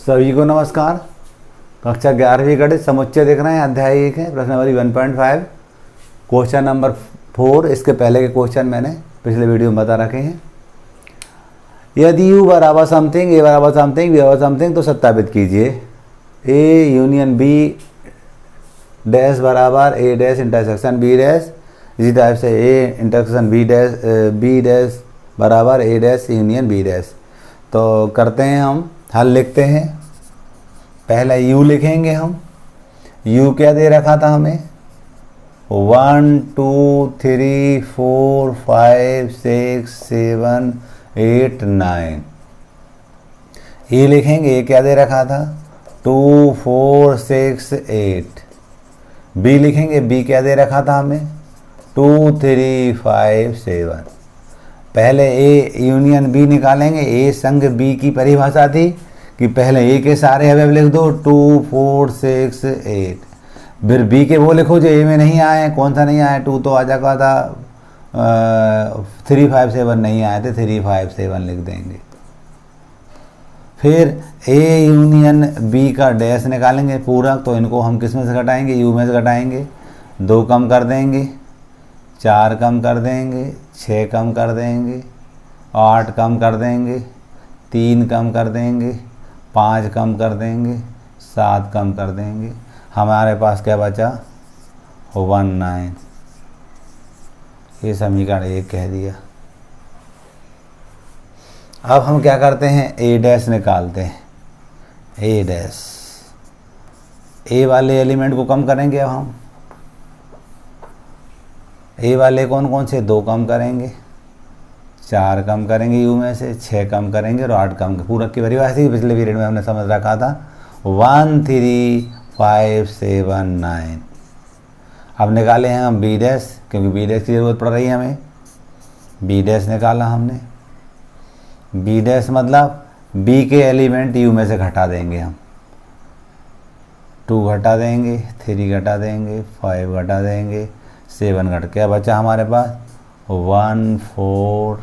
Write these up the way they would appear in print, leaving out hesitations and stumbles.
सभी को नमस्कार। कक्षा 11वीं गणित समुच्चय देख रहे हैं। अध्याय 1 है, प्रश्न नंबर 1.5, क्वेश्चन नंबर 4। इसके पहले के क्वेश्चन मैंने पिछले वीडियो में बता रखे हैं। यदि u बराबर समथिंग, a बराबर समथिंग, b बराबर समथिंग तो सत्यापित कीजिए। a यूनियन b डैश बराबर a dash intersection b dash, इसी टाइप से a इंटरसेक्शन b डैश बराबर a dash union b dash. तो करते हैं, हम हल लिखते हैं। पहले u लिखेंगे हम। u क्या दे रखा था हमें? 1 2 3 4 5 6 7 8 9। a लिखेंगे, a क्या दे रखा था? 2 4 6 8। b लिखेंगे, b क्या दे रखा था हमें? 2 3 5 7। पहले a यूनियन b निकालेंगे। a संग b की परिभाषा थी कि पहले a के सारे अवयव लिख दो, 2 4 6 8। फिर b के वो लिखो जो a में नहीं आए। कौन सा नहीं आया? 2 तो आ जाता था, 3 5 7 नहीं आए थे, 3 5 7 लिख देंगे। फिर a यूनियन b का डैश निकालेंगे पूरक, तो इनको हम किस में से घटाएंगे? u में से घटाएंगे। 2 कम कर देंगे, 4 कम कर देंगे, 6 कम कर देंगे, 8 कम कर देंगे, 3 कम कर देंगे, 5 कम कर देंगे, 7 कम कर देंगे। हमारे पास क्या बचा? 19। ये समीकरण 1 कह दिया। अब हम क्या करते हैं? a डैश निकालते हैं। a डैश, a वाले एलिमेंट को कम करेंगे। अब हम a वाले कौन कौन से? 2 कम करेंगे, 4 कम करेंगे u में से, 6 कम करेंगे और 8 कम। पूरक की परिभाषा थी, पिछले पीरियड में हमने समझ रखा था। 1 3 5 7 9। अब निकाले हैं हम b डैश, क्योंकि b डैश की ज़रूरत पड़ रही है हमें। b डैश निकाला हमने। b डैश मतलब b के एलिमेंट u में से घटा देंगे हम। 2 घटा देंगे, 3 घटा देंगे, 5 घटा देंगे, 7 घट। क्या बचा हमारे पास? 1 4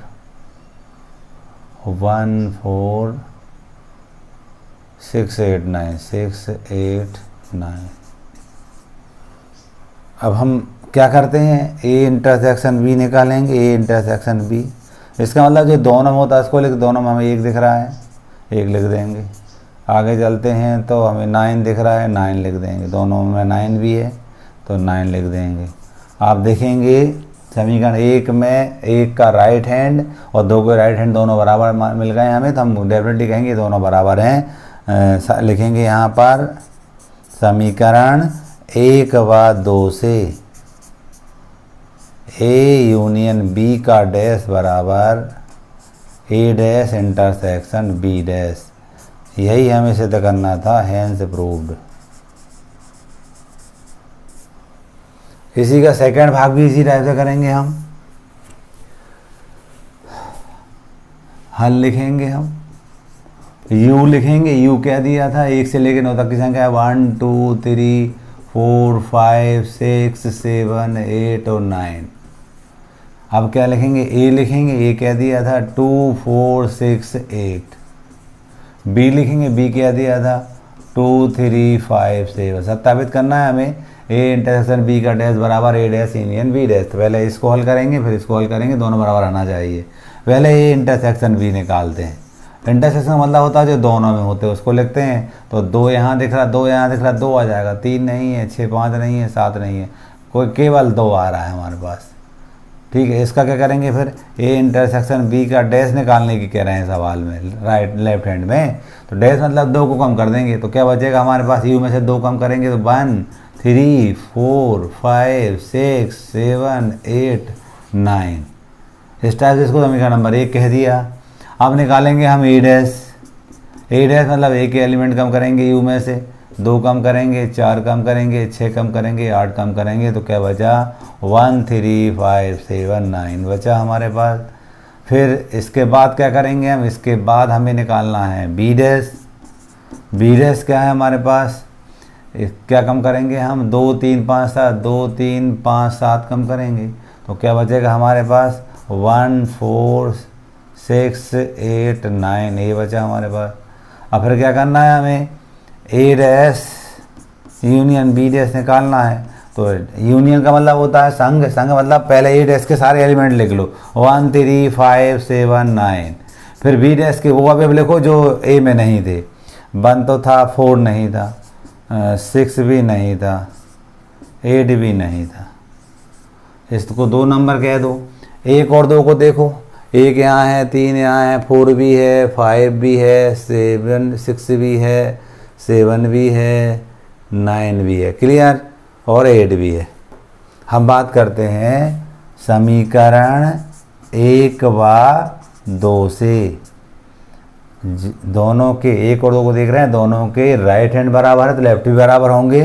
6 8 9 6 8 9। अब हम क्या करते हैं? a इंटरसेक्शन b निकालेंगे। a इंटरसेक्शन b, इसका मतलब जो दोनों में होता है इसको लिख, दोनों में हमें 1 दिख रहा है, 1 लिख देंगे। आगे चलते हैं तो हमें 9 दिख रहा है, 9 लिख देंगे। दोनों में 9 भी है तो 9 लिख देंगे। आप देखेंगे समीकरण 1 में 1 का राइट हैंड और 2 के राइट हैंड दोनों बराबर मिल गए हमें, तो हम डेफिनेटली कहेंगे दोनों बराबर हैं। लिखेंगे यहाँ पर समीकरण 1 व 2 से a यूनियन b का डैश बराबर a dash intersection b dash. यही हमें सिद्ध करना था, हैंस प्रूव्ड। इसी का सेकंड भाग भी इसी टाइप से करेंगे हम। हल लिखेंगे हम। u लिखेंगे। u क्या दिया था? 1 से लेकर 9 तक की संख्या है। 1 2 3 4 5 6 7 8 और 9। अब क्या लिखेंगे? a लिखेंगे। a क्या दिया था? 2 4 6 8। b लिखेंगे। b क्या दिया था? 2 3 5 7। सत्यापित करना है हमें a इंटरसेक्शन b का डैश बराबर a dash union b dash. तो पहले इसको हल करेंगे, फिर इसको हल करेंगे, दोनों बराबर आना चाहिए। पहले a इंटरसेक्शन b निकालते हैं। इंटरसेक्शन मतलब होता है जो दोनों में होते हैं, उसको लिखते हैं। तो 2 यहाँ दिख रहा, 2 यहाँ दिख रहा, 2 आ जाएगा। 3 नहीं है, 6 5 नहीं है, 7 नहीं है, कोई केवल 2 आ रहा है हमारे पास। ठीक है, इसका क्या करेंगे फिर? a इंटरसेक्शन b का डैश निकालने की कह रहे हैं सवाल में, राइट लेफ्ट हैंड में। तो डैश मतलब 2 को कम कर देंगे, तो क्या बचेगा हमारे पास? u में से 2 कम करेंगे तो 1 3 4 5 6 7 8 9। इस टाइप से इसको समीकरण नंबर 1 कह दिया। अब निकालेंगे हम a डैश। a डैश मतलब a के एलिमेंट कम करेंगे u में से, 2 कम करेंगे, 4 कम करेंगे, 6 कम करेंगे, 8 कम करेंगे। तो क्या बचा? 1 3 5 7 9 बचा हमारे पास। फिर इसके बाद क्या करेंगे हम? इसके बाद हमें निकालना है b डैश। b डैश क्या है हमारे पास? क्या कम करेंगे हम? 2 3 5 7, 2 3 5 7 कम करेंगे। तो क्या बचेगा हमारे पास? 1 4 6 8 9। ये बचा हमारे पास। अब फिर क्या करना है हमें, ए डैश यूनियन बी डैश निकालना है। तो यूनियन का मतलब होता है संघ, संघ मतलब पहले ए डैश के सारे एलिमेंट लिख लो, 1 3 5 7 9। फिर बी डैश के वो अब लिखो जो ए में नहीं थे, 1 तो था, 4 नहीं था, 6 भी नहीं था, 8 भी नहीं था। इसको 2 नंबर कह दो। 1 और 2 को देखो, 1 यहाँ है, 3 यहाँ है, 4 भी है, 5 भी है, 6 भी है, 7 भी है, 9 भी है, क्लियर, और 8 भी है। हम बात करते हैं समीकरण 1 व 2 से। दोनों के 1 और 2 को देख रहे हैं, दोनों के राइट हैंड बराबर है तो लेफ्ट भी बराबर होंगे।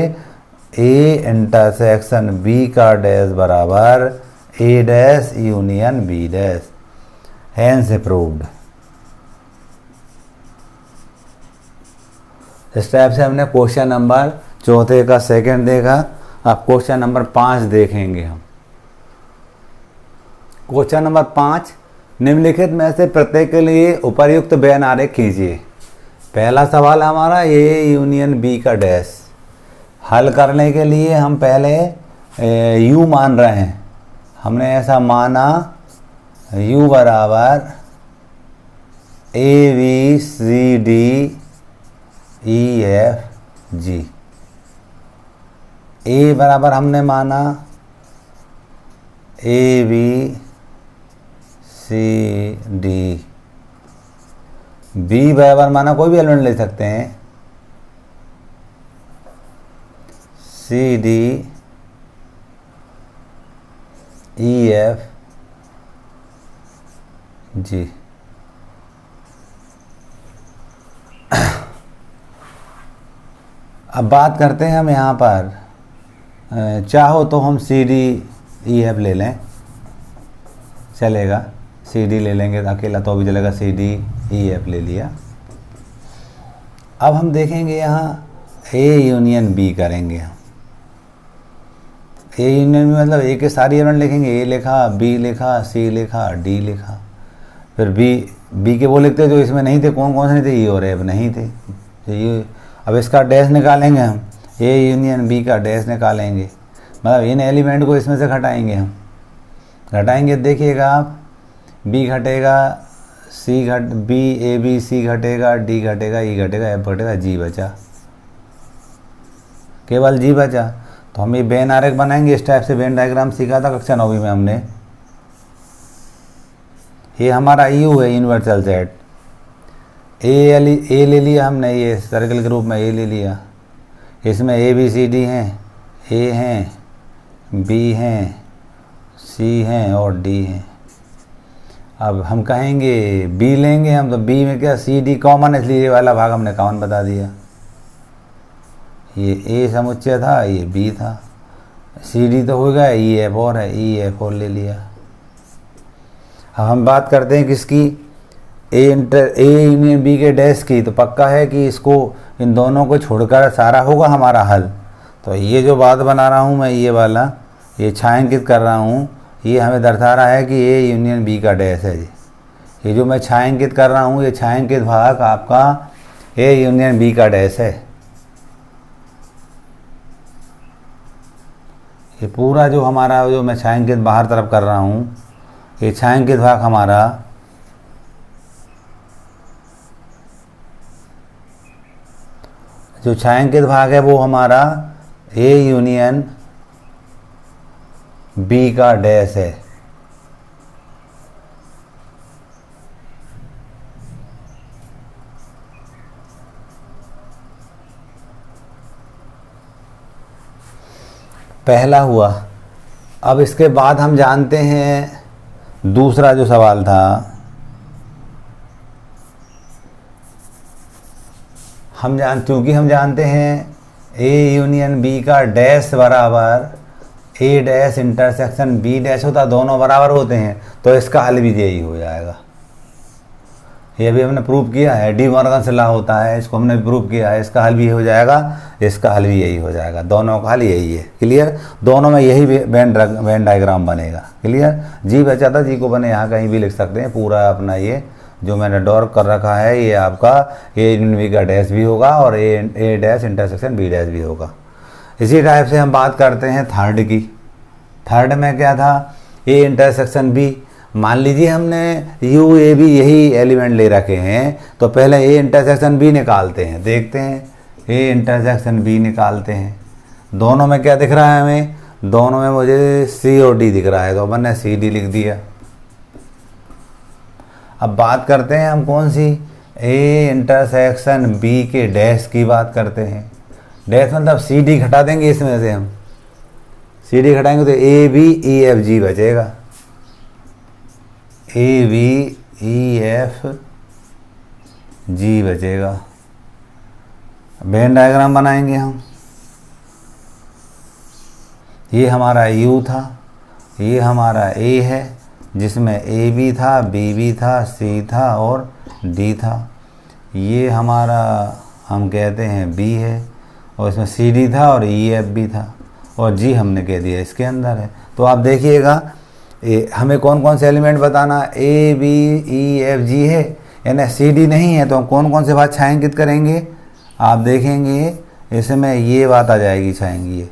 ए इंटरसेक्शन बी का डैश बराबर A dash union B dash, hence proved. इस टाइप से हमने क्वेश्चन नंबर 4 का सेकंड देखा। अब क्वेश्चन नंबर 5 देखेंगे हम। क्वेश्चन नंबर 5, निम्नलिखित में से प्रत्येक के लिए उपर्युक्त बेन आरेख खींचिए। पहला सवाल हमारा ए यूनियन बी का डैश। हल करने के लिए हम पहले यू मान रहे हैं, हमने ऐसा माना यू बराबर A B C D E F G. A बराबर हमने माना A B C D, B बराबर माना कोई भी एलिमेंट ले सकते हैं, सी डी ई एफ जी। अब बात करते हैं हम यहाँ पर, चाहो तो हम सी डी ई एफ ले लें, चलेगा, सी डी ले लेंगे अकेला तो भी चलेगा, सी डी ई एफ ले लिया। अब हम देखेंगे यहाँ ए यूनियन बी करेंगे हम। ए यूनियन बी मतलब ए के सारी एलिमेंट लिखेंगे, ए लिखा, बी लिखा, सी लिखा, डी लिखा, फिर बी के वो लिखते जो इसमें नहीं थे, कौन कौन से नहीं थे, ई और एफ नहीं थे, ये। अब इसका डैश निकालेंगे हम, ए यूनियन बी का डैश निकालेंगे, मतलब इन एलिमेंट को इसमें से घटाएंगे हम, घटाएंगे देखिएगा आप, बी घटेगा, सी घट, बी ए बी सी घटेगा, डी घटेगा, ई घटेगा, एफ घटेगा, जी बचा, केवल जी बचा। तो हम ये बेन आरेख बनाएंगे। इस टाइप से बेन डायग्राम सीखा था कक्षा 9वीं में हमने। ये हमारा यू है, यूनिवर्सल सेट, ए ले लिया हमने, ये सर्कल के रूप में ए ले लिया, इसमें ए बी सी डी हैं, ए हैं, बी हैं, सी हैं और डी हैं। अब हम कहेंगे बी लेंगे हम, तो बी में क्या, सी डी कॉमन है इसलिए ये वाला भाग हमने कॉमन बता दिया। ये ए समुच्चय था, ये बी था, सी डी तो हो गया, ई एफ और है, ई एफ और ले लिया। अब हम बात करते हैं किसकी, ए यूनियन बी के डैश की। तो पक्का है कि इसको, इन दोनों को छोड़कर सारा होगा हमारा हल। तो ये जो बात बना रहा हूँ मैं, ये वाला, ये छायांकित कर रहा हूँ, ये हमें दर्शा रहा है कि ए यूनियन बी का डैश है जी। ये जो मैं छायांकित कर रहा हूँ, ये छायांकित भाग आपका ए यूनियन बी का डैश है। ये पूरा जो हमारा, जो मैं छायांकित बाहर तरफ कर रहा हूँ, ये छायांकित भाग हमारा जो छायांकित भाग है वो हमारा ए यूनियन बी का डैश है। पहला हुआ। अब इसके बाद हम जानते हैं दूसरा जो सवाल था, क्योंकि हम जानते हैं ए यूनियन बी का डैश बराबर A dash intersection B dash होता, दोनों बराबर होते हैं, तो इसका हल भी यही हो जाएगा। ये भी हमने प्रूव किया है, डी मॉर्गन से लॉ होता है, इसको हमने प्रूव किया है, इसका हल भी हो जाएगा, इसका हल भी यही हो जाएगा, दोनों का हल यही है। क्लियर, दोनों में यही वेन डायग्राम बनेगा। क्लियर, जी बचा था, जी को बने यहाँ कहीं भी लिख सकते हैं, पूरा अपना ये जो मैंने ड्रॉ कर रखा है ये आपका ए यूनियन बी का डैश भी होगा और ए डैश इंटरसेक्शन बी डैश भी होगा। इसी टाइप से हम बात करते हैं थर्ड की। थर्ड में क्या था, ए इंटरसेक्शन बी। मान लीजिए हमने यू ए बी यही एलिमेंट ले रखे हैं, तो पहले ए इंटरसेक्शन बी निकालते हैं। देखते हैं ए इंटरसेक्शन बी निकालते हैं। दोनों में क्या दिख रहा है हमें, दोनों में मुझे सी और डी दिख रहा है, तो अपन ने सी डी लिख दिया। अब बात करते हैं हम कौन सी, ए इंटरसेक्शन बी के डैश की बात करते हैं। डैश मतलब सी डी घटा देंगे, इसमें से हम सी डी घटाएंगे तो ए बी ई एफ जी बचेगा। ए बी ई एफ जी बचेगा। वेन डायग्राम बनाएंगे हम। ये हमारा यू था, ये हमारा ए है जिसमें ए बी था, बी बी था, सी था और डी था। ये हमारा हम कहते हैं बी है और इसमें सी डी था और ई एफ भी था और जी हमने कह दिया इसके अंदर है। तो आप देखिएगा हमें कौन कौन से एलिमेंट बताना, ए बी ई एफ जी है, यानी सी डी नहीं है, तो हम कौन कौन से भाग छायांकित करेंगे। आप देखेंगे इसमें ये बात आ जाएगी छाएंगी, ये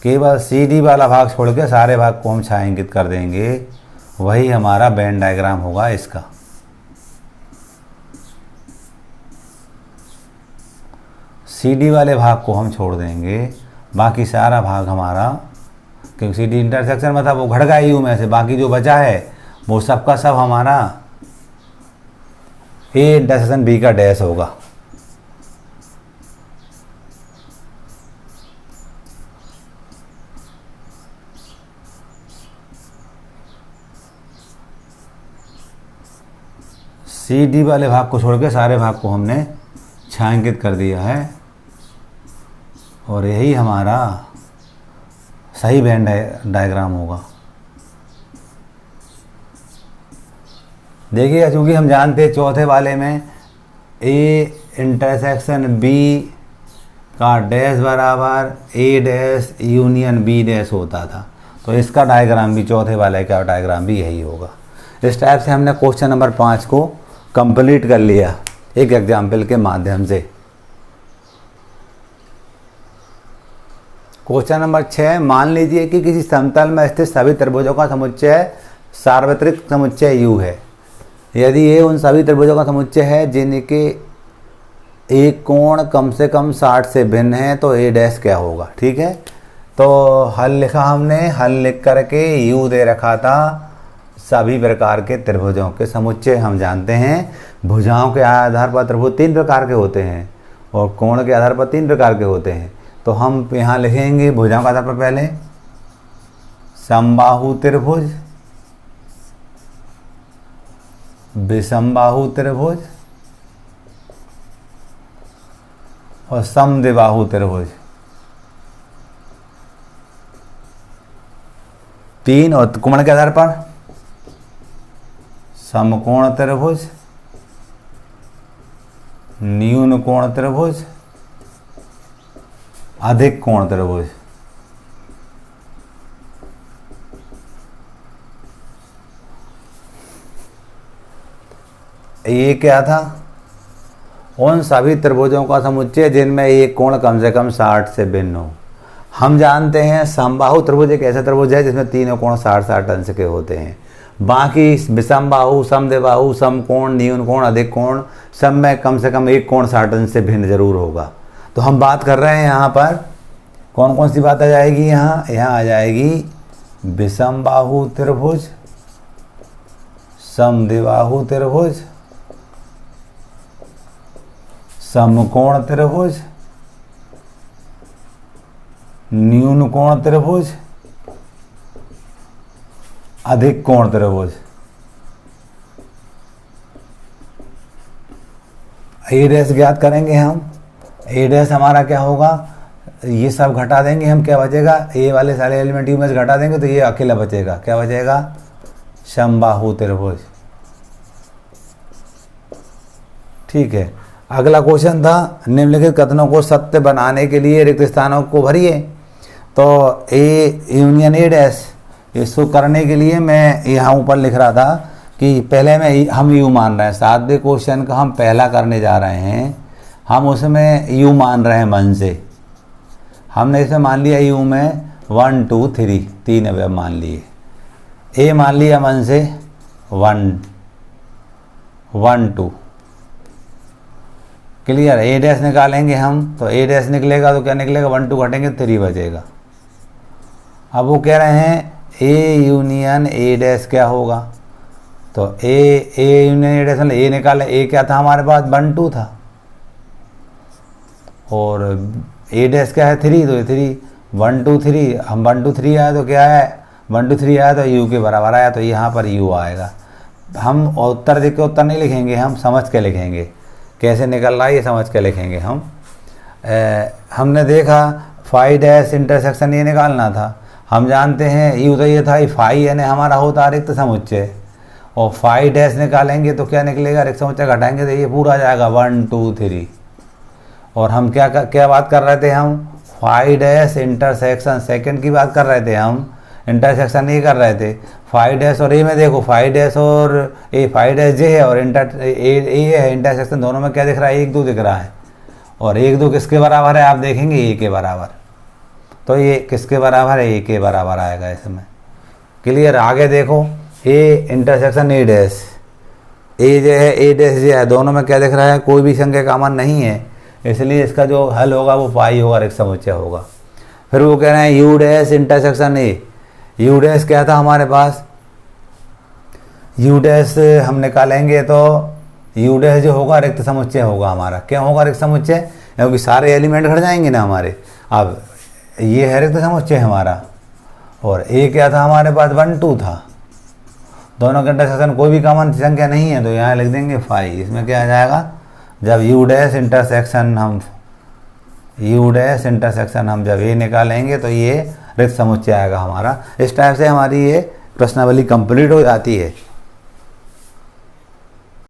केवल सी डी वाला भाग छोड़ के सारे भाग को हम छायांकित कर देंगे, वही हमारा वेन डायग्राम होगा इसका। सी डी वाले भाग को हम छोड़ देंगे, बाकी सारा भाग हमारा, क्योंकि सी डी इंटरसेक्शन में था वो घट गया यू में से, बाकी जो बचा है वो सबका सब हमारा ए इंटरसेक्शन बी का डैश होगा। सी डी वाले भाग को छोड़ के सारे भाग को हमने छायांकित कर दिया है और यही हमारा सही वेन डायग्राम होगा। देखिएगा, चूँकि हम जानते हैं चौथे वाले में ए इंटरसेक्शन बी का डैश बराबर A dash union B dash होता था, तो इसका डायग्राम भी चौथे वाले का डायग्राम भी यही होगा। इस टाइप से हमने क्वेश्चन नंबर 5 को कंप्लीट कर लिया एक एग्जाम्पल के माध्यम से। क्वेश्चन नंबर 6, मान लीजिए कि किसी समतल में स्थित सभी त्रिभुजों का समुच्चय सार्वत्रिक समुच्चय U है। यदि ये उन सभी त्रिभुजों का समुच्चय है जिनके एक कोण कम से कम 60 से भिन्न है, तो ए डैश क्या होगा। ठीक है, तो हल लिखा हमने, हल लिख करके U दे रखा था सभी प्रकार के त्रिभुजों के समुच्चय। हम जानते हैं भुजाओं के आधार पर त्रिभुज 3 प्रकार के होते हैं और कोण के आधार पर 3 प्रकार के होते हैं। तो हम यहाँ लिखेंगे भुजाओं के आधार पर पहले समबाहु त्रिभुज, विषमबाहु त्रिभुज और समद्विबाहु त्रिभुज। 3 और कोण के आधार पर समकोण त्रिभुज, न्यून कोण त्रिभुज, अधिक कोण त्रिभुज। ये क्या था, उन सभी त्रिभुजों का समुच्चय जिनमें एक कोण कम से कम 60 से भिन्न हो। हम जानते हैं समबाहु त्रिभुज एक ऐसा त्रिभुज है जिसमें तीनों कोण 60-60 अंश के होते हैं। बाकी विषमबाहु, समद्विबाहु, समकोण, न्यून कोण, अधिक कोण, सब में कम से कम एक कोण 60 अंश से भिन्न जरूर होगा। तो हम बात कर रहे हैं यहाँ पर कौन कौन सी बात आ जाएगी, यहाँ आ जाएगी विषमबाहु त्रिभुज, समद्विबाहु त्रिभुज, समकोण त्रिभुज, न्यून कोण त्रिभुज, अधिक कोण त्रिभुज। ए डैश ज्ञात करेंगे हम। ए डैश हमारा क्या होगा, ये सब घटा देंगे हम, क्या बचेगा, ए वाले सारे एलिमेंट यू में से घटा देंगे तो ये अकेला बचेगा, क्या बचेगा, समबाहु त्रिभुज। ठीक है, अगला क्वेश्चन था निम्नलिखित कथनों को सत्य बनाने के लिए रिक्त स्थानों को भरिए। तो ए यूनियन ए डैश, इसको करने के लिए मैं यहाँ ऊपर लिख रहा था कि पहले हम यू मान रहे हैं, सातवें क्वेश्चन का हम पहला करने जा रहे हैं, हम उसमें यू मान रहे हैं मन से। हमने इसमें मान लिया यू में 1 2 3 3 अवयव मान लिए। ए मान लिया मन से 1 1 2। क्लियर। ए डैश निकालेंगे हम, तो ए डैश निकलेगा तो क्या निकलेगा, 1 2 घटेंगे 3 बचेगा। अब वो कह रहे हैं ए यूनियन ए डैश क्या होगा, तो ए यूनियन ए डैश मतलब ए निकाले, ए क्या था हमारे पास 1 2 था, और ए डैश क्या है 3, तो ये 3 1 2 3, हम 1 2 3 आया तो क्या है 1 2 3 आया तो यू के बराबर आया, तो यहाँ पर यू आएगा। हम उत्तर देख के उत्तर नहीं लिखेंगे, हम समझ के लिखेंगे, कैसे निकल रहा है ये समझ के लिखेंगे हम। हमने देखा फाई डैश इंटरसेक्शन ये निकालना था, हम जानते हैं यू तो ये था, फाई यानी हमारा होता रिक्त समुच्चय, और फाई डैश निकालेंगे तो क्या निकलेगा, रिक्त समुच्चय घटाएंगे तो ये पूरा आ जाएगा 1 2 3। और हम क्या बात कर रहे थे, हम फाई डैश इंटरसेक्शन सेकंड की बात कर रहे थे, हम इंटरसेक्शन नहीं कर रहे थे। फाई डैश और ए में देखो, फाई डैश और ए, फाई डैश जे है और ए है, इंटरसेक्शन दोनों में क्या दिख रहा है 1 2 दिख रहा है, और 1 2 किसके बराबर है आप देखेंगे ए के बराबर, तो ये किसके बराबर है ए के बराबर आएगा इसमें। क्लियर। आगे देखो ए इंटरसेक्शन ए डैश, ए जो है ए डैश जो है, दोनों में क्या दिख रहा है, कोई भी संख्या कॉमन नहीं है, इसलिए इसका जो हल होगा वो पाई होगा, रिक्त समुच्चय होगा। फिर वो कह रहे हैं you dash intersection A, you dash क्या था हमारे पास, यू डैश हम निकालेंगे तो यू डैश जो होगा रिक्त समुच्चय होगा हमारा। क्या होगा रिक्त समुच्चय, क्योंकि सारे एलिमेंट घट जाएंगे ना हमारे। अब ये है रिक्त समुच्चय हमारा, और ए क्या था हमारे पास 1 2 था, दोनों के इंटरसेक्शन कोई भी कॉमन संख्या नहीं है, तो यहाँ लिख देंगे फाई। इसमें क्या आ जाएगा, जब यू डैश इंटरसेक्शन हम जब ये निकालेंगे तो ये रिक्त समुच्चय आएगा हमारा। इस टाइप से हमारी ये प्रश्नावली कंप्लीट हो जाती है।